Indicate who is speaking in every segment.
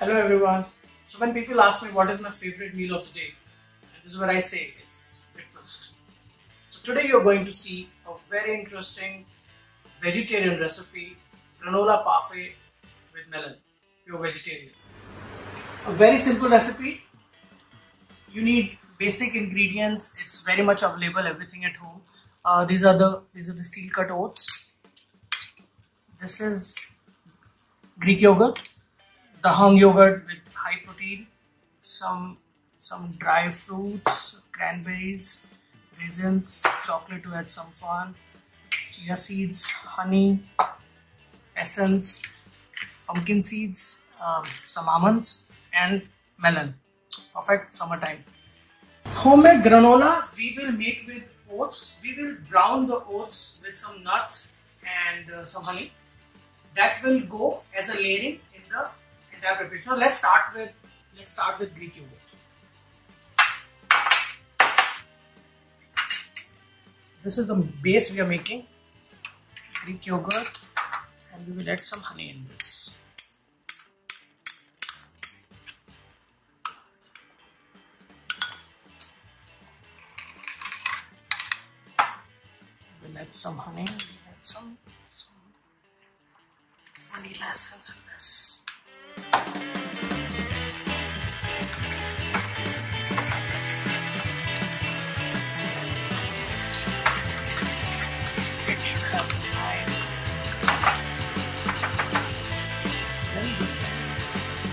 Speaker 1: Hello everyone. So when people ask me what is my favorite meal of the day, this is what I say, it's breakfast. So today you're going to see a very interesting vegetarian recipe, granola parfait with melon, pure vegetarian. A very simple recipe. You need basic ingredients. It's very much available, everything at home. These are the steel cut oats. This is Greek yogurt, the hung yogurt with high protein, some dry fruits, cranberries, raisins, chocolate to add some fun, chia seeds, honey, essence, pumpkin seeds, some almonds, and melon. Perfect summertime. Homemade granola we will make with oats. We will brown the oats with some nuts and some honey. That will go as a layering in the entire preparation. So let's start with Greek yogurt. This is the base we are making, Greek yogurt, and we will add some honey in this. We'll add some honey, we'll add some vanilla essence in this. It should have a nice then this thing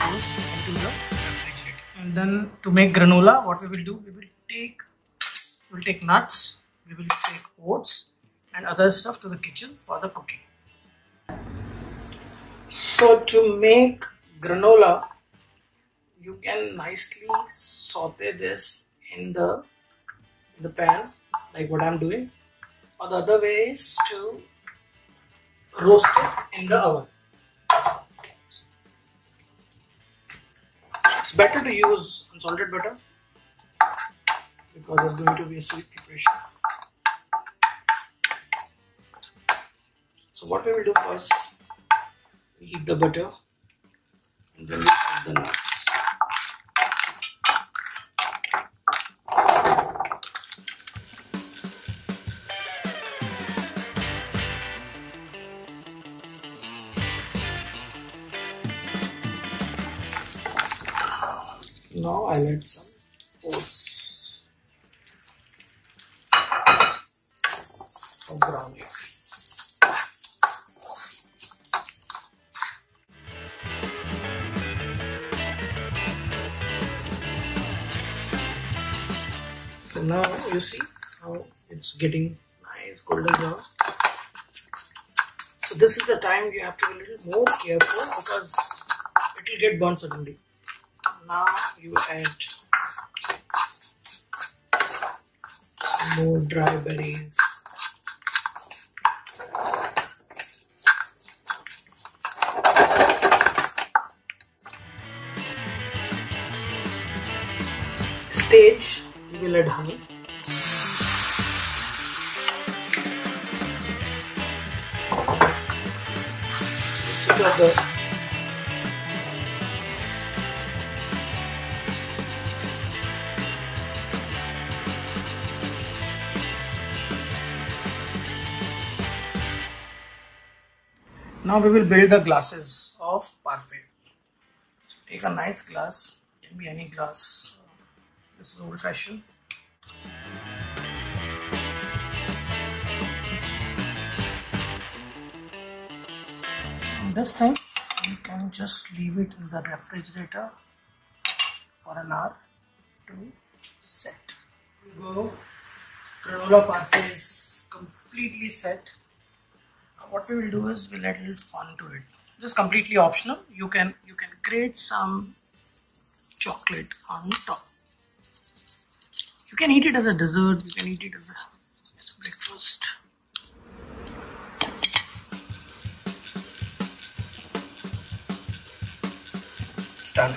Speaker 1: goes into the refrigerator. And then to make granola, what we will do, we will take nuts, we will take oats and other stuff to the kitchen for the cooking. So to make granola, you can nicely saute this in the pan, like what I'm doing. Or the other way is to roast it in the oven. It's better to use unsalted butter because it's going to be a sweet preparation. So what we will do first, we heat the butter and then we add the nuts. Now I'll add some oats or brown egg. So now you see how it's getting nice golden brown. So this is the time you have to be a little more careful because it will get burnt suddenly. Now you add more dry berries. Stage, we will add honey. Now we will build the glasses of parfait. So take a nice glass, can be any glass. This is old fashioned. And this thing you can just leave it in the refrigerator for an hour to set. Go. Granola parfait is completely set. What we will do is we'll add a little fun to it. This is completely optional. You can grate some chocolate on top. You can eat it as a dessert. You can eat it as a breakfast. It's done.